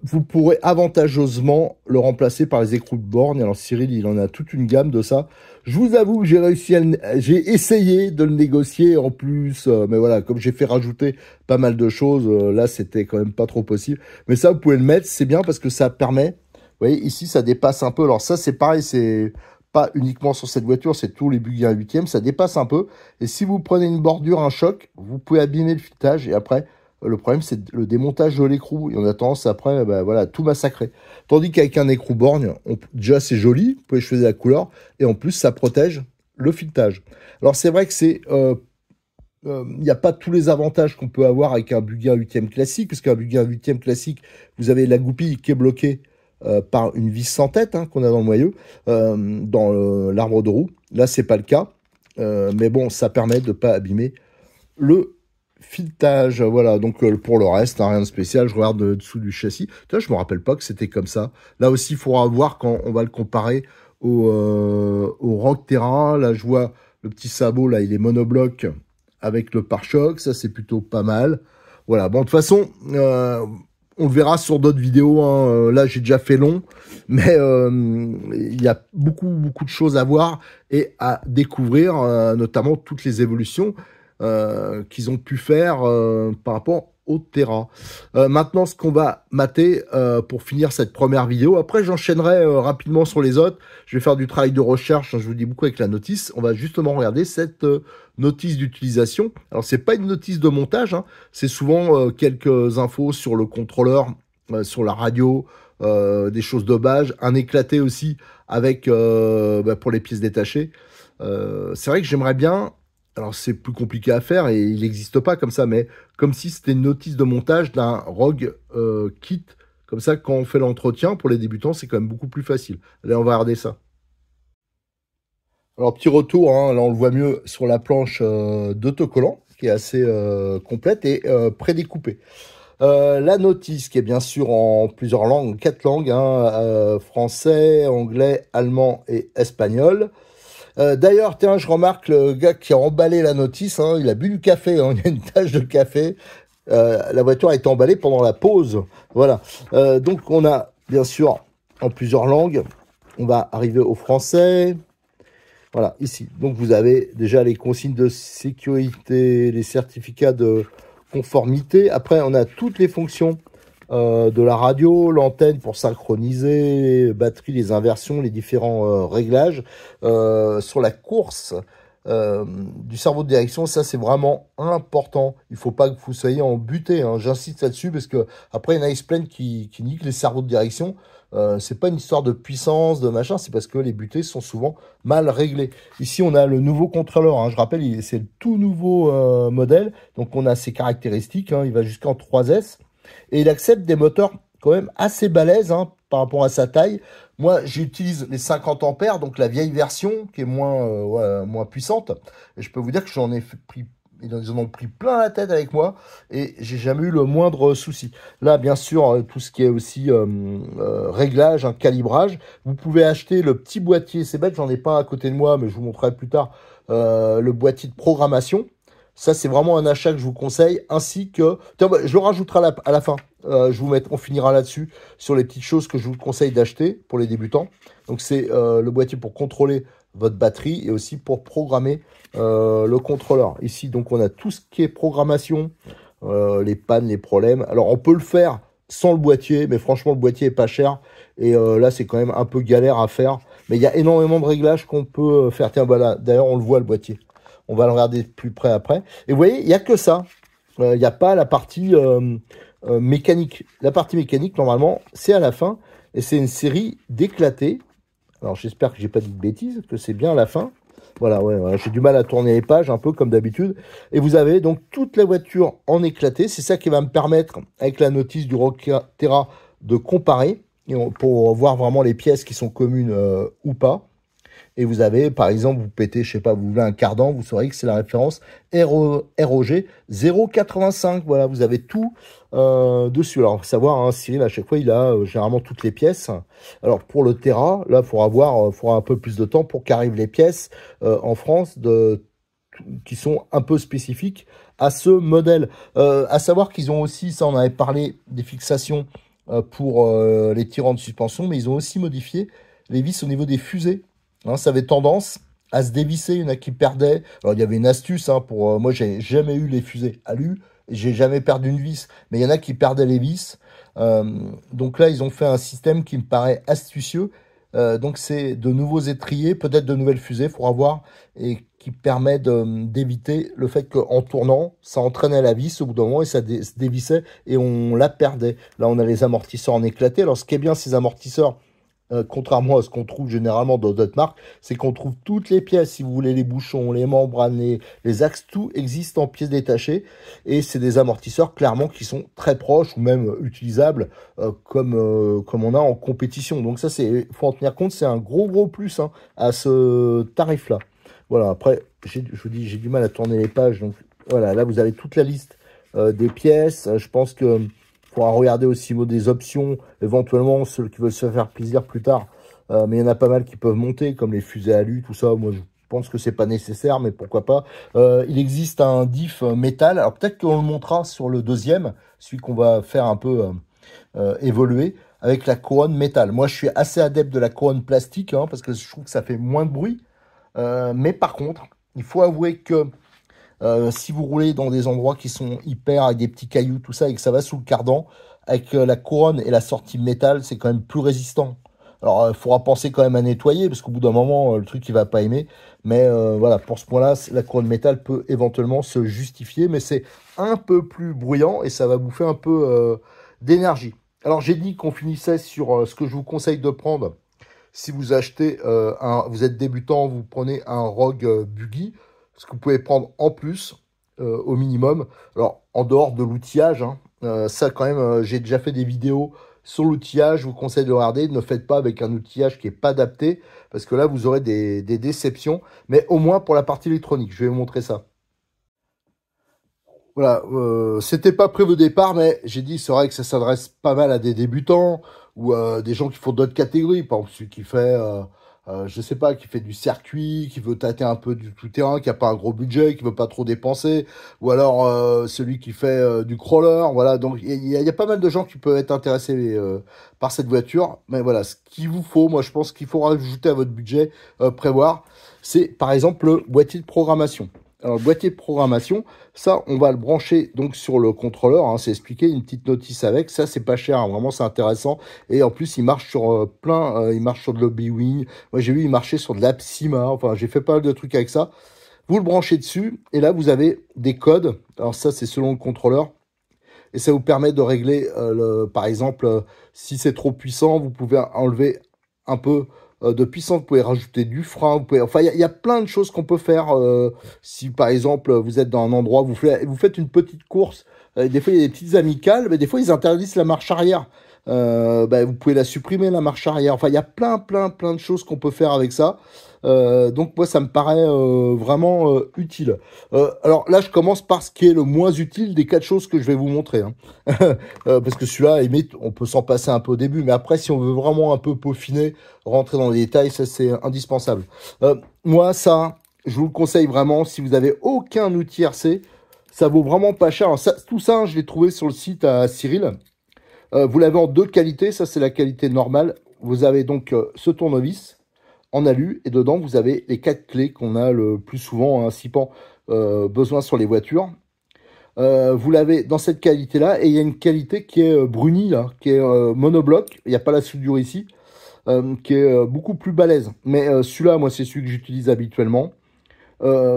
Vous pourrez avantageusement le remplacer par les écrous de borgne. Alors Cyril, il en a toute une gamme de ça. Je vous avoue que j'ai essayé de le négocier en plus, mais voilà, comme j'ai fait rajouter pas mal de choses, là c'était quand même pas trop possible. Mais ça, vous pouvez le mettre, c'est bien parce que ça permet, vous voyez, ici ça dépasse un peu. Alors ça c'est pareil, c'est pas uniquement sur cette voiture, c'est tous les buggy 1/8, ça dépasse un peu. Et si vous prenez une bordure, un choc, vous pouvez abîmer le filetage. Et après, le problème, c'est le démontage de l'écrou. Et on a tendance après, voilà, tout massacrer. Tandis qu'avec un écrou borgne, déjà c'est joli, vous pouvez choisir la couleur. Et en plus, ça protège le filetage. Alors c'est vrai que c'est... il n'y a pas tous les avantages qu'on peut avoir avec un buggy 1/8 classique, parce qu'un buggy 1/8 classique, vous avez la goupille qui est bloquée par une vis sans tête qu'on a dans le moyeu, dans l'arbre de roue. Là, c'est pas le cas, mais bon, ça permet de pas abîmer le filetage. Voilà, donc pour le reste, rien de spécial. Je regarde dessous du châssis. Putain, je me rappelle pas que c'était comme ça. Là aussi, il faudra voir quand on va le comparer au Rogue Terra. Là, je vois le petit sabot, là, il est monobloc avec le pare-choc. Ça, c'est plutôt pas mal. Voilà, bon, de toute façon... on le verra sur d'autres vidéos. Là, j'ai déjà fait long, mais il y a beaucoup de choses à voir et à découvrir, notamment toutes les évolutions qu'ils ont pu faire par rapport au Terra. Maintenant, ce qu'on va mater pour finir cette première vidéo. Après, j'enchaînerai rapidement sur les autres. Je vais faire du travail de recherche, je vous dis beaucoup avec la notice. On va justement regarder cette notice d'utilisation. Alors, c'est pas une notice de montage, c'est souvent quelques infos sur le contrôleur, sur la radio, des choses de base, un éclaté aussi avec pour les pièces détachées. C'est vrai que j'aimerais bien... Alors, c'est plus compliqué à faire et il n'existe pas comme ça, mais comme si c'était une notice de montage d'un Rogue kit. Comme ça, quand on fait l'entretien, pour les débutants, c'est quand même beaucoup plus facile. Allez, on va regarder ça. Alors, petit retour, là, on le voit mieux sur la planche d'autocollant, qui est assez complète et prédécoupée. La notice, qui est bien sûr en plusieurs langues, 4 langues, français, anglais, allemand et espagnol. D'ailleurs, tiens, je remarque le gars qui a emballé la notice, il a bu du café, il y a une tache de café. La voiture a été emballée pendant la pause. Voilà. Donc, on a, bien sûr, en plusieurs langues. On va arriver au français. Voilà, ici. Donc, vous avez déjà les consignes de sécurité, les certificats de conformité. Après, on a toutes les fonctions de la radio, l'antenne pour synchroniser, batterie, les inversions, les différents réglages. Sur la course du cerveau de direction, ça c'est vraiment important. Il faut pas que vous soyez en butée, j'insiste là-dessus parce que après il y en a qui se plaignent qui niquent les cerveaux de direction. C'est pas une histoire de puissance, de machin, c'est parce que les butées sont souvent mal réglées. Ici, on a le nouveau contrôleur, je rappelle, c'est le tout nouveau modèle, donc on a ses caractéristiques, il va jusqu'en 3S. Et il accepte des moteurs quand même assez balèzes par rapport à sa taille. Moi, j'utilise les 50 ampères, donc la vieille version qui est moins puissante. Et je peux vous dire que ils en ont pris plein la tête avec moi et j'ai jamais eu le moindre souci. Là, bien sûr, tout ce qui est aussi réglage, calibrage. Vous pouvez acheter le petit boîtier. C'est bête, j'en ai pas à côté de moi, mais je vous montrerai plus tard le boîtier de programmation. Ça, c'est vraiment un achat que je vous conseille, ainsi que... Tiens, je le rajouterai à la fin. On finira là-dessus, sur les petites choses que je vous conseille d'acheter pour les débutants. Donc, c'est le boîtier pour contrôler votre batterie et aussi pour programmer le contrôleur. Ici, donc, on a tout ce qui est programmation, les pannes, les problèmes. Alors, on peut le faire sans le boîtier, mais franchement, le boîtier est pas cher. Et là, c'est quand même un peu galère à faire. Mais il y a énormément de réglages qu'on peut faire. Tiens, voilà, d'ailleurs, on le voit, le boîtier. On va le regarder de plus près après. Et vous voyez, il n'y a que ça. Il n'y a pas la partie mécanique. La partie mécanique, normalement, c'est à la fin. Et c'est une série d'éclatés. Alors, j'espère que j'ai pas dit de bêtises, que c'est bien à la fin. Voilà, ouais, j'ai du mal à tourner les pages, un peu comme d'habitude. Et vous avez donc toute la voiture en éclaté. C'est ça qui va me permettre, avec la notice du Rogue Terra, de comparer pour voir vraiment les pièces qui sont communes ou pas. Et vous avez, par exemple, vous pétez, je sais pas, vous voulez un cardan, vous saurez que c'est la référence ROG 085. Voilà, vous avez tout dessus. Alors, faut savoir, Cyril, à chaque fois, il a généralement toutes les pièces. Alors, pour le Terra, là, il faudra un peu plus de temps pour qu'arrivent les pièces en France qui sont un peu spécifiques à ce modèle. À savoir qu'ils ont aussi, ça on avait parlé, des fixations pour les tirants de suspension, mais ils ont aussi modifié les vis au niveau des fusées. Hein, ça avait tendance à se dévisser, il y en a qui perdaient. Alors il y avait une astuce, hein, pour moi j'ai jamais eu les fusées alu, j'ai jamais perdu une vis, mais il y en a qui perdaient les vis. Donc là ils ont fait un système qui me paraît astucieux. Donc c'est de nouveaux étriers, peut-être de nouvelles fusées, faudra voir, et qui permet d'éviter le fait qu'en tournant, ça entraînait la vis au bout d'un moment et ça se dévissait et on la perdait. Là on a les amortisseurs en éclaté. Alors ce qui est bien ces amortisseurs, contrairement à ce qu'on trouve généralement dans d'autres marques, c'est qu'on trouve toutes les pièces, si vous voulez, les bouchons, les membranes, les axes, tout existe en pièces détachées. Et c'est des amortisseurs, clairement, qui sont très proches ou même utilisables comme on a en compétition. Donc ça, faut en tenir compte, c'est un gros plus, hein, à ce tarif-là. Voilà, après, je vous dis, j'ai du mal à tourner les pages. Donc voilà, là, vous avez toute la liste des pièces. Je pense que faudra regarder aussi des options, éventuellement ceux qui veulent se faire plaisir plus tard. Mais il y en a pas mal qui peuvent monter, comme les fusées alu, tout ça. Moi, je pense que c'est pas nécessaire, mais pourquoi pas. Il existe un diff métal. Alors peut-être qu'on le montrera sur le deuxième, celui qu'on va faire un peu évoluer, avec la couronne métal. Moi, je suis assez adepte de la couronne plastique, hein, parce que je trouve que ça fait moins de bruit. Mais par contre, il faut avouer que si vous roulez dans des endroits qui sont hyper avec des petits cailloux, tout ça, et que ça va sous le cardan, avec la couronne et la sortie métal, c'est quand même plus résistant. Alors, il faudra penser quand même à nettoyer, parce qu'au bout d'un moment, le truc, il va pas aimer. Mais voilà, pour ce point-là, la couronne métal peut éventuellement se justifier, mais c'est un peu plus bruyant et ça va bouffer un peu d'énergie. Alors, j'ai dit qu'on finissait sur ce que je vous conseille de prendre. Si vous achetez, vous êtes débutant, vous prenez un Rogue Buggy, ce que vous pouvez prendre en plus, au minimum. Alors, en dehors de l'outillage, hein, ça quand même, j'ai déjà fait des vidéos sur l'outillage, je vous conseille de regarder. Ne faites pas avec un outillage qui n'est pas adapté, parce que là, vous aurez des déceptions. Mais au moins pour la partie électronique, je vais vous montrer ça. Voilà, c'était pas prévu au départ, mais j'ai dit, c'est vrai que ça s'adresse pas mal à des débutants ou à des gens qui font d'autres catégories. Par exemple, celui qui fait, je sais pas, qui fait du circuit, qui veut tâter un peu du tout-terrain, qui a pas un gros budget, qui veut pas trop dépenser, ou alors celui qui fait du crawler. Voilà, donc il y a pas mal de gens qui peuvent être intéressés par cette voiture. Mais voilà, ce qu'il vous faut, moi je pense qu'il faut rajouter à votre budget, prévoir, c'est par exemple le boîtier de programmation. Alors, le boîtier de programmation, ça, on va le brancher donc sur le contrôleur. Hein, c'est expliqué, une petite notice avec. Ça, c'est pas cher, hein, vraiment, c'est intéressant. Et en plus, il marche sur il marche sur de l'Obi-Wan. Moi, j'ai vu, il marchait sur de l'Apsima. Enfin, j'ai fait pas mal de trucs avec ça. Vous le branchez dessus, et là, vous avez des codes. Alors ça, c'est selon le contrôleur. Et ça vous permet de régler, par exemple, si c'est trop puissant, vous pouvez enlever un peu de puissance, vous pouvez rajouter du frein, enfin, il y a plein de choses qu'on peut faire. Si, par exemple, vous êtes dans un endroit, vous faites une petite course, des fois, il y a des petites amicales, mais des fois, ils interdisent la marche arrière. Vous pouvez la supprimer, la marche arrière. Enfin, il y a plein de choses qu'on peut faire avec ça. Donc moi ça me paraît vraiment utile. Alors là je commence par ce qui est le moins utile des 4 choses que je vais vous montrer, hein. Parce que celui-là, limite, on peut s'en passer un peu au début, mais après si on veut vraiment un peu peaufiner, rentrer dans les détails, ça c'est indispensable. Moi ça, je vous le conseille vraiment, si vous avez aucun outil RC, ça vaut vraiment pas cher. Alors, tout ça, je l'ai trouvé sur le site à Cyril. Vous l'avez en 2 qualités, ça c'est la qualité normale. Vous avez donc ce tournevis en alu, et dedans vous avez les 4 clés qu'on a le plus souvent, hein, besoin sur les voitures. Vous l'avez dans cette qualité là, et il y a une qualité qui est brunie là, qui est monobloc, il n'y a pas la soudure ici, qui est beaucoup plus balèze. Mais celui-là, moi c'est celui que j'utilise habituellement.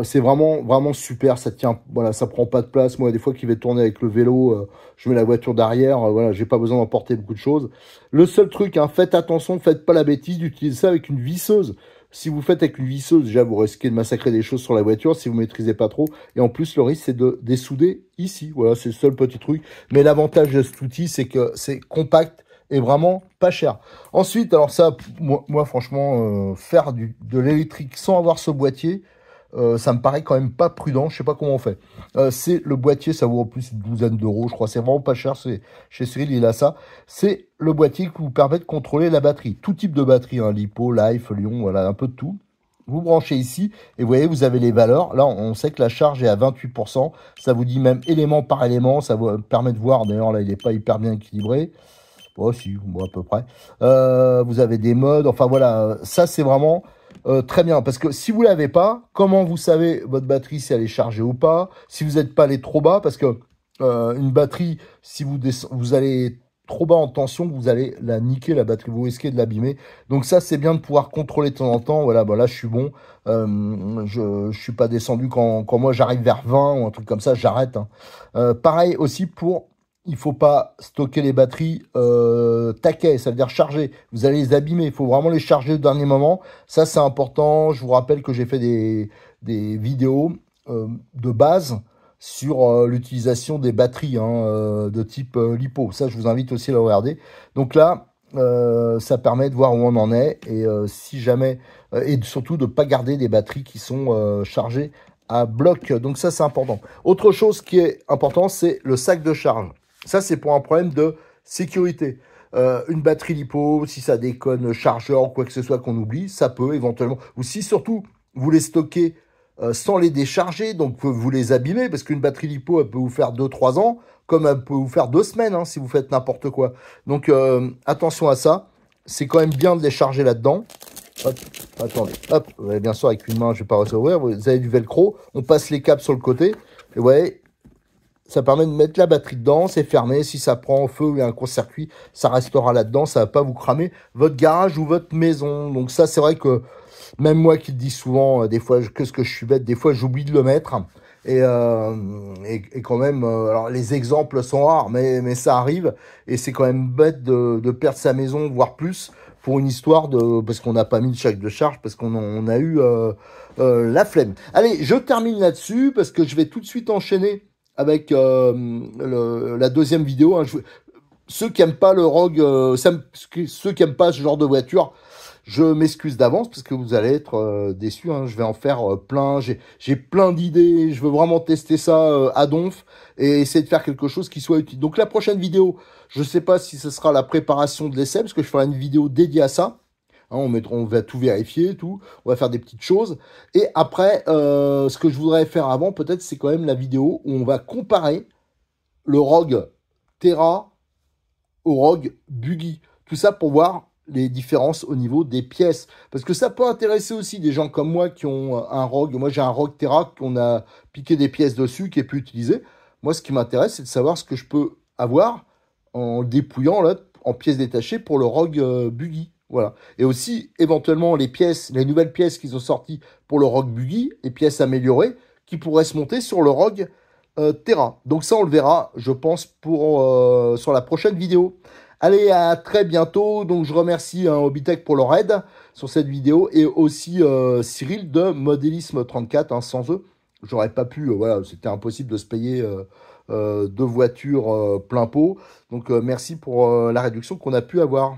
C'est vraiment super, ça tient, voilà, ça prend pas de place. Moi, des fois qu'il va tourner avec le vélo, je mets la voiture derrière, voilà, j'ai pas besoin d'emporter beaucoup de choses. Le seul truc, hein, faites attention, faites pas la bêtise d'utiliser ça avec une visseuse. Si vous faites avec une visseuse, déjà vous risquez de massacrer des choses sur la voiture si vous maîtrisez pas trop. Et en plus, le risque c'est de dessouder ici. Voilà, c'est le seul petit truc. Mais l'avantage de cet outil, c'est que c'est compact et vraiment pas cher. Ensuite, alors ça, moi franchement, faire de l'électrique sans avoir ce boîtier, ça me paraît quand même pas prudent. Je sais pas comment on fait. C'est le boîtier, ça vaut en plus une douzaine d'euros, je crois. C'est vraiment pas cher. Chez Cyril, il a ça. C'est le boîtier qui vous permet de contrôler la batterie. Tout type de batterie, hein, Lipo, Life, Lyon, voilà, un peu de tout. Vous branchez ici et vous voyez, vous avez les valeurs. Là, on sait que la charge est à 28%. Ça vous dit même élément par élément. Ça vous permet de voir. D'ailleurs, là, il n'est pas hyper bien équilibré. Bon, si, bon, à peu près. Vous avez des modes. Enfin, voilà. Ça, c'est vraiment très bien. Parce que si vous ne l'avez pas, comment vous savez votre batterie, si elle est chargée ou pas? Si vous n'êtes pas allé trop bas, parce que une batterie, si vous allez trop bas en tension, vous allez la niquer, la batterie, vous risquez de l'abîmer. Donc ça, c'est bien de pouvoir contrôler de temps en temps. Voilà, bah là, je suis bon. Je suis pas descendu quand moi j'arrive vers 20 ou un truc comme ça, j'arrête. Hein. Pareil aussi pour, il faut pas stocker les batteries taquet, ça veut dire charger. Vous allez les abîmer, il faut vraiment les charger au dernier moment. Ça, c'est important. Je vous rappelle que j'ai fait des vidéos de base sur l'utilisation des batteries de type LiPo. Ça, je vous invite aussi à le regarder. Donc là, ça permet de voir où on en est et si jamais et surtout de ne pas garder des batteries qui sont chargées à bloc. Donc ça, c'est important. Autre chose qui est important, c'est le sac de charge. Ça, c'est pour un problème de sécurité. Une batterie LiPo, si ça déconne, chargeur ou quoi que ce soit qu'on oublie, ça peut éventuellement. Ou si surtout vous les stockez sans les décharger, donc vous les abîmez, parce qu'une batterie LiPo, elle peut vous faire 2-3 ans, comme elle peut vous faire 2 semaines, hein, si vous faites n'importe quoi. Donc, attention à ça. C'est quand même bien de les charger là-dedans. Hop, attendez, hop, ouais, bien sûr, avec une main, je ne vais pas réussir à ouvrir. Vous avez du velcro, on passe les câbles sur le côté, et vous voyez, ça permet de mettre la batterie dedans, c'est fermé. Si ça prend feu ou il y a un court-circuit, ça restera là-dedans, ça ne va pas vous cramer votre garage ou votre maison. Donc ça, c'est vrai que même moi qui le dis souvent, des fois, qu'est-ce que je suis bête, des fois j'oublie de le mettre. Et quand même, alors les exemples sont rares, mais ça arrive. Et c'est quand même bête de perdre sa maison, voire plus, pour une histoire parce qu'on n'a pas mis le sac de charge, parce qu'on a eu la flemme. Allez, je termine là-dessus, parce que je vais tout de suite enchaîner avec la deuxième vidéo. Hein. Ceux qui aiment pas le Rogue, ceux qui aiment pas ce genre de voiture, je m'excuse d'avance parce que vous allez être déçus. Hein. Je vais en faire plein. J'ai plein d'idées. Je veux vraiment tester ça à donf et essayer de faire quelque chose qui soit utile. Donc la prochaine vidéo, je ne sais pas si ce sera la préparation de l'essai parce que je ferai une vidéo dédiée à ça. Hein, on va tout vérifier, tout. On va faire des petites choses. Et après, ce que je voudrais faire avant, peut-être, c'est quand même la vidéo où on va comparer le Rogue Terra au Rogue Buggy. Tout ça pour voir les différences au niveau des pièces. Parce que ça peut intéresser aussi des gens comme moi qui ont un Rogue. Moi, j'ai un Rogue Terra qu'on a piqué des pièces dessus, qui est plus utilisé. Moi, ce qui m'intéresse, c'est de savoir ce que je peux avoir en dépouillant là, en pièces détachées pour le Rogue Buggy. Voilà. Et aussi, éventuellement, les nouvelles pièces qu'ils ont sorties pour le Rogue Buggy, les pièces améliorées, qui pourraient se monter sur le Rogue Terra. Donc ça, on le verra, je pense, sur la prochaine vidéo. Allez, à très bientôt. Donc, je remercie Hobbytech pour leur aide sur cette vidéo et aussi Cyril de Modélisme 34. Hein, sans eux, j'aurais pas pu. Voilà, c'était impossible de se payer deux voitures plein pot. Donc, merci pour la réduction qu'on a pu avoir.